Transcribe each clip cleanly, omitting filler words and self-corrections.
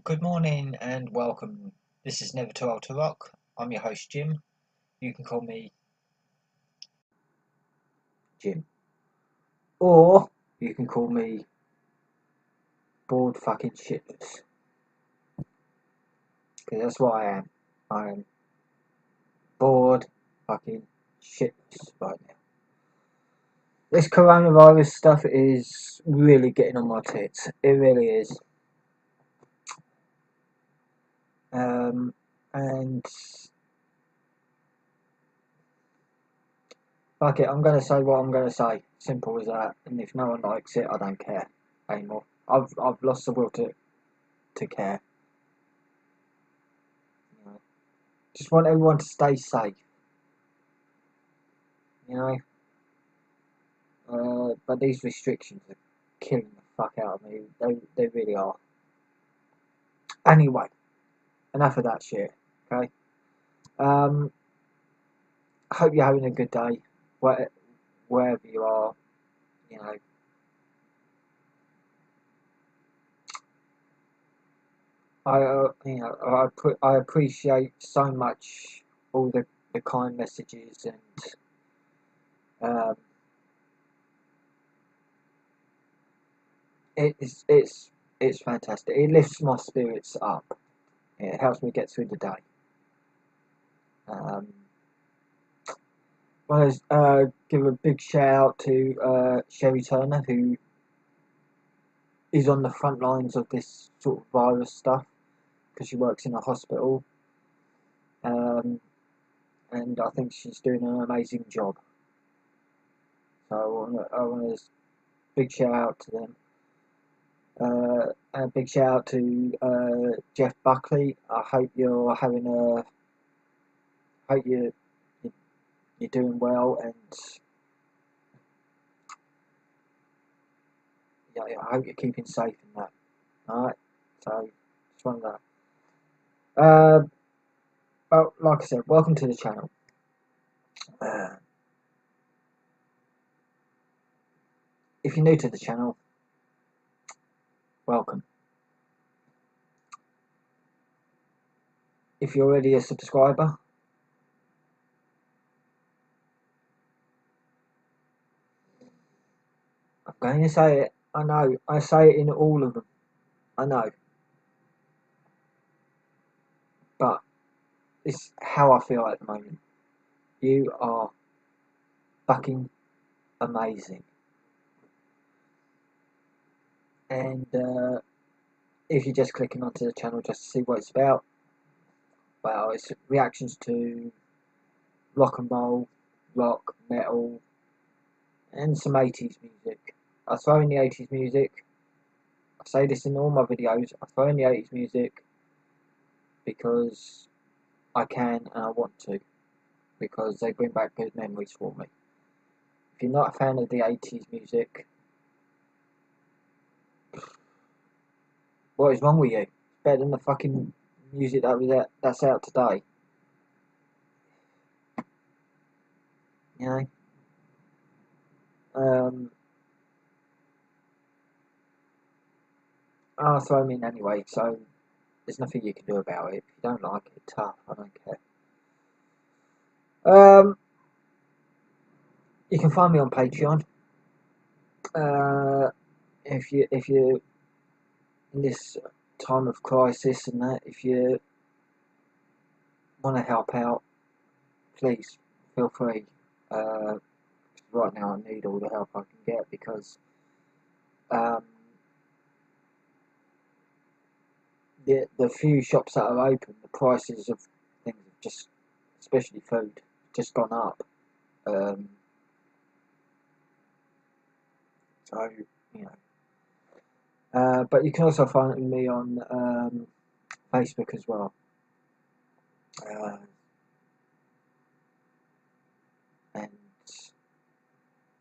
Good morning and welcome. This is Never Too Old to Rock. I'm your host Jim. You can call me Jim. Or you can call me Bored Fucking Shitless. Because that's what I am. I am bored fucking shitless right now. This coronavirus stuff is really getting on my tits. It really is. And fuck it, I'm going to say what I'm going to say. Simple as that. And if no one likes it, I don't care anymore. I've lost the will to care. You know, just want everyone to stay safe. You know, but these restrictions are killing the fuck out of me. They really are. Anyway, enough of that shit. Okay. I hope you're having a good day, wherever you are. You know. I appreciate so much all the kind messages and it's fantastic. It lifts my spirits up. It helps me get through the day. Want to give a big shout out to Sherry Turner, who is on the front lines of this sort of virus stuff because she works in a hospital, and I think she's doing an amazing job. So I want to big shout out to them. A big shout out to Jeff Buckley. I hope you're having hope you're doing well, and yeah, I hope you're keeping safe in that. Alright, so just one of that. Well, like I said, welcome to the channel. If you're new to the channel, welcome. If you're already a subscriber, I'm going to say it. I know, I say it in all of them. I know. But it's how I feel at the moment. You are fucking amazing. And if you're just clicking onto the channel just to see what it's about, well, it's reactions to rock and roll, rock, metal, and some 80s music. I throw in the 80s music. I say this in all my videos. I throw in the 80s music because I can and I want to, because they bring back good memories for me. If you're not a fan of the 80s music, what is wrong with you? It's better than the fucking music that's out today. You know? I'll throw them in anyway, so there's nothing you can do about it. If you don't like it, tough, I don't care. You can find me on Patreon. If you in this time of crisis and that, if you want to help out, please feel free. Right now I need all the help I can get because the few shops that are open, the prices of things have just, especially food, just gone up. So you know. But you can also find me on Facebook as well. And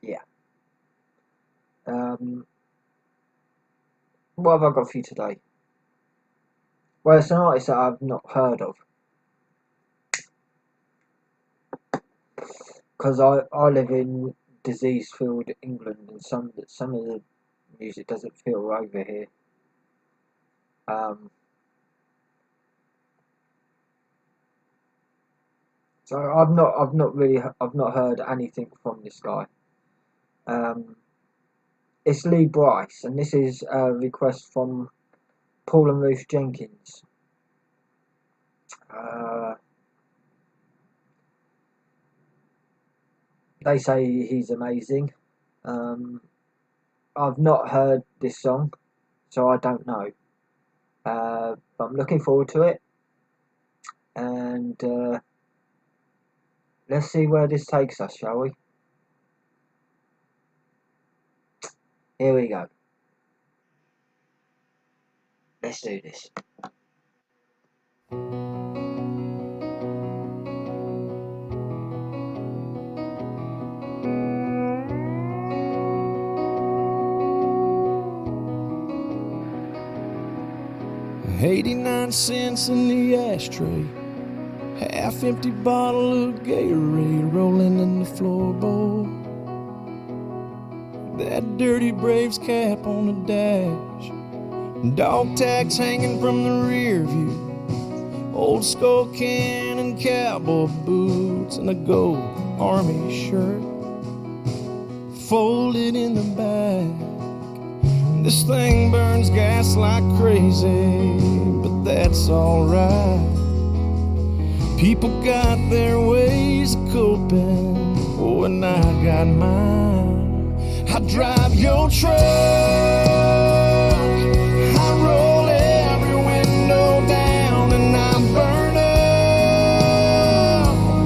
yeah. What have I got for you today? Well, it's an artist that I've not heard of, because I live in disease-filled England, and some of the music doesn't feel over here. So I've not heard anything from this guy. Um, it's Lee Brice, and this is a request from Paul and Ruth Jenkins. Uh, they say he's amazing. Um, I've not heard this song, so I don't know. But I'm looking forward to it, and let's see where this takes us, shall we? Here we go. Let's do this. 89 cents in the ashtray, half-empty bottle of Gatorade rolling in the floorboard. That dirty Braves cap on the dash, dog tags hanging from the rear view, old skull can and cowboy boots, and a gold army shirt folded in the back. This thing burns gas like crazy, but that's alright. People got their ways of coping, oh, and I got mine. I drive your truck, I roll every window down, and I burn up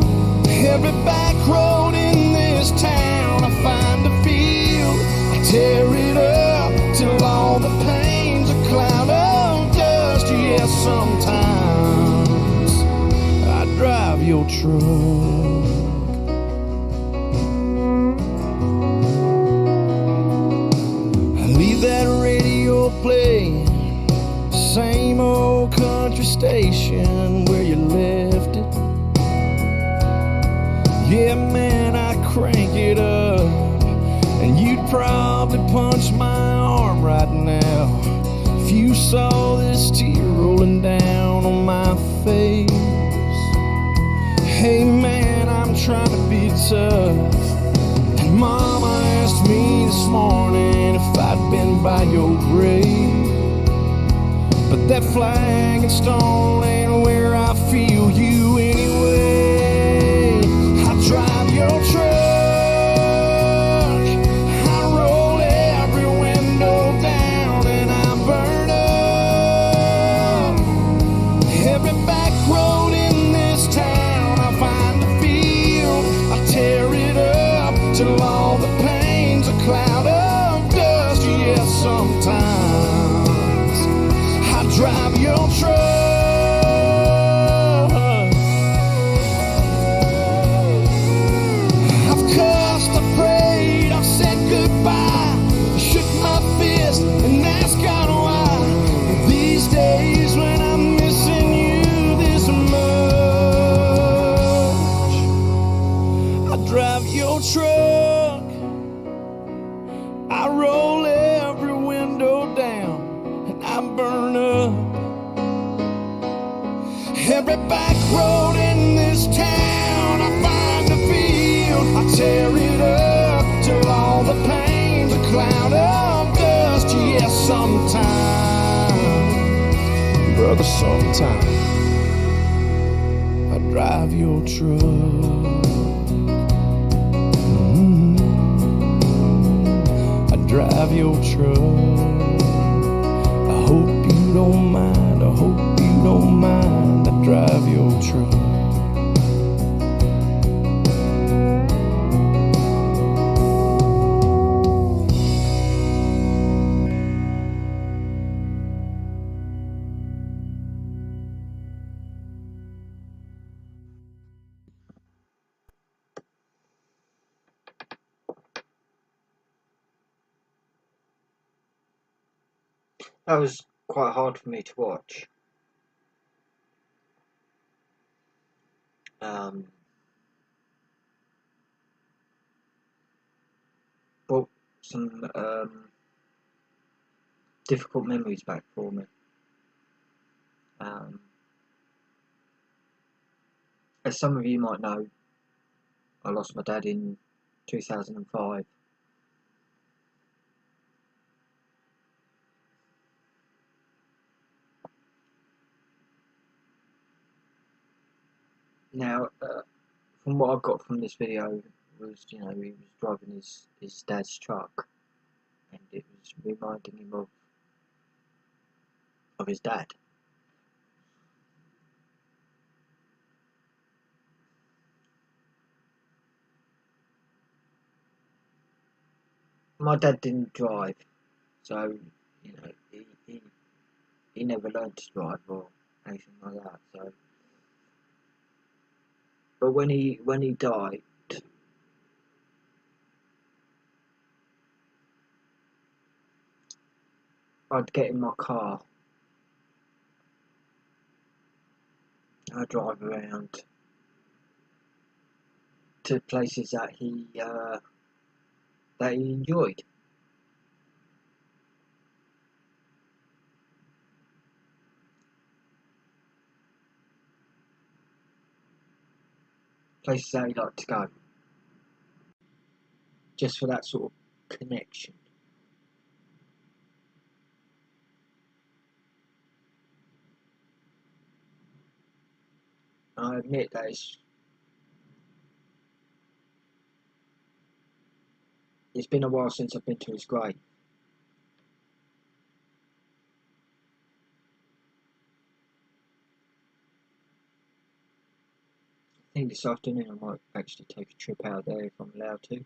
every back road in this town. I find a field, I tear it up till all the pain's a cloud of dust. Yes, sometimes I drive your truck. I leave that radio playing, same old country station where you left it. Yeah, man, I crank it up, and you'd probably punch my arm right now if you saw this tear rolling down on my face. Hey man, I'm trying to be tough, and Mama asked me this morning if I'd been by your grave, but that flag and stone ain't where I feel you anyway. I drive your truck, till all the pain's a cloud of dust. Yes, sometimes I drive your truck. I've cussed, I prayed, I've said goodbye, shook my fist and asked God why. These days when I'm missing you this much, I drive your truck. I roll every window down and I burn up every back road in this town. I find a field, I tear it up till all the pain's a cloud of dust. Yes, sometimes, brother, sometimes I drive your truck. Drive your truck. I hope you don't mind, I hope you don't mind. I drive your truck. That was quite hard for me to watch. Brought some difficult memories back for me. Um, As some of you might know, I lost my dad in 2005. Now, from what I've got from this video was, he was driving his dad's truck, and it was reminding him of his dad. My dad didn't drive, so he never learned to drive or anything like that. So, but when he died, I'd get in my car, I'd drive around to places that he enjoyed. Places that he liked to go, just for that sort of connection. I admit that it's been a while since I've been to his grave. I think this afternoon I might actually take a trip out there if I'm allowed to.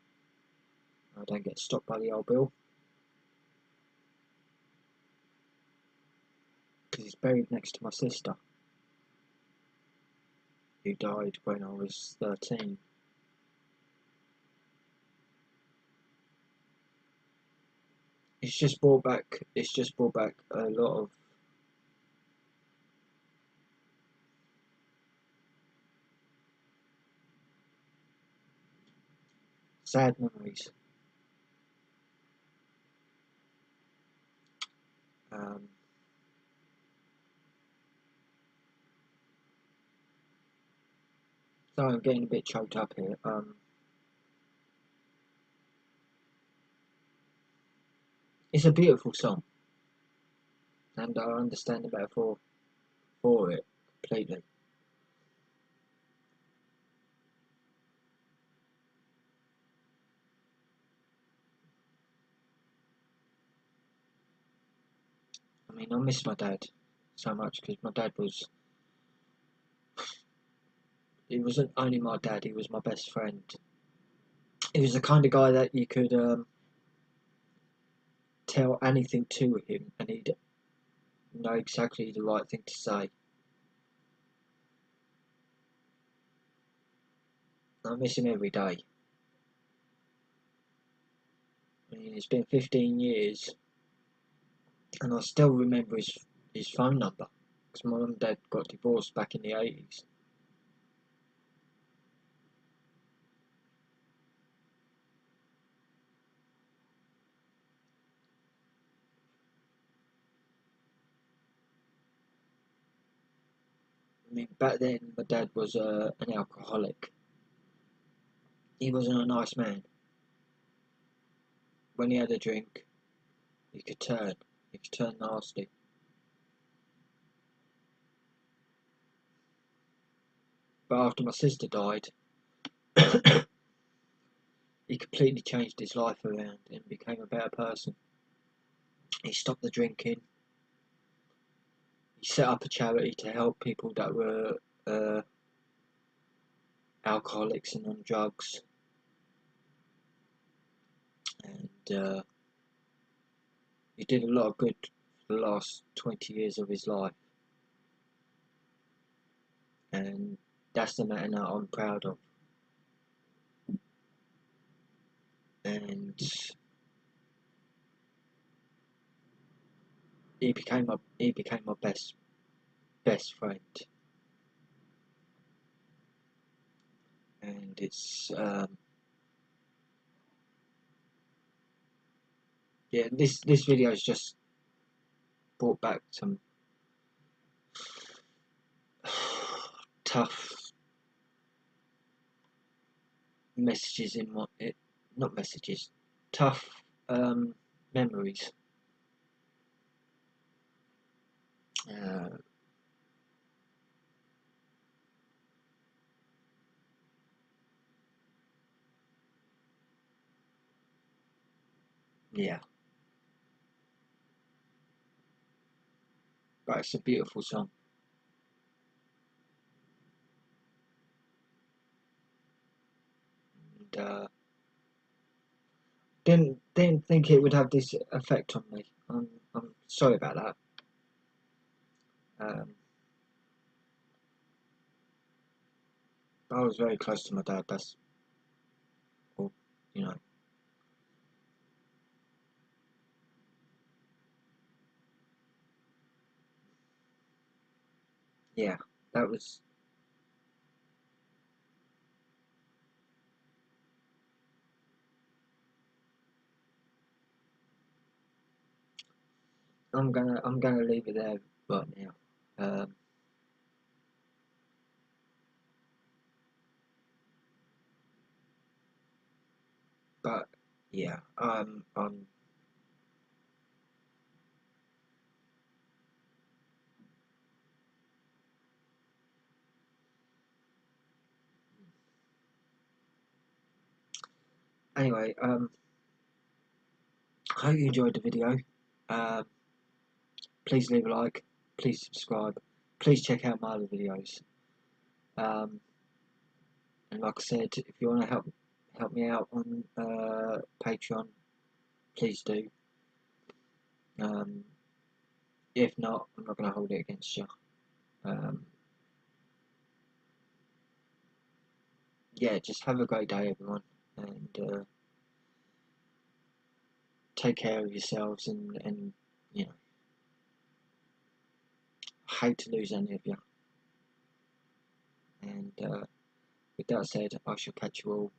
I don't get stopped by the old bill. Because he's buried next to my sister, who died when I was 13. It's just brought back a lot of sad memories. So I'm getting a bit choked up here. It's a beautiful song, and I understand the metaphor for it completely. I mean, I miss my dad so much because my dad was. He wasn't only my dad; he was my best friend. He was the kind of guy that you could tell anything to him, and he'd know exactly the right thing to say. I miss him every day. I mean, it's been 15 years, and I still remember his phone number because my mum and dad got divorced back in the 80s. I mean, back then my dad was an alcoholic. He wasn't a nice man. When he had a drink, he could turn nasty. But after my sister died, he completely changed his life around and became a better person. He stopped the drinking. He set up a charity to help people that were alcoholics and on drugs. And he did a lot of good for the last 20 years of his life. And that's the man that I'm proud of. And he became my best friend. And it's yeah, this video has just brought back some tough messages in my not messages, tough memories. Uh, yeah, but it's a beautiful song. And, didn't think it would have this effect on me. I'm sorry about that. Um, I was very close to my dad. That's all, you know. Yeah, that was. I'm gonna leave it there right now. Um, but yeah, anyway, I hope you enjoyed the video. Um, please leave a like. Please subscribe. Please check out my other videos. Um, and like I said, if you want to help me out on Patreon, please do. Um, if not, I'm not going to hold it against you. Um, yeah, just have a great day, everyone, and take care of yourselves. And you know, I hate to lose any of you. And with that said, I shall catch you all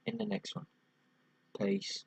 in the next one. Peace.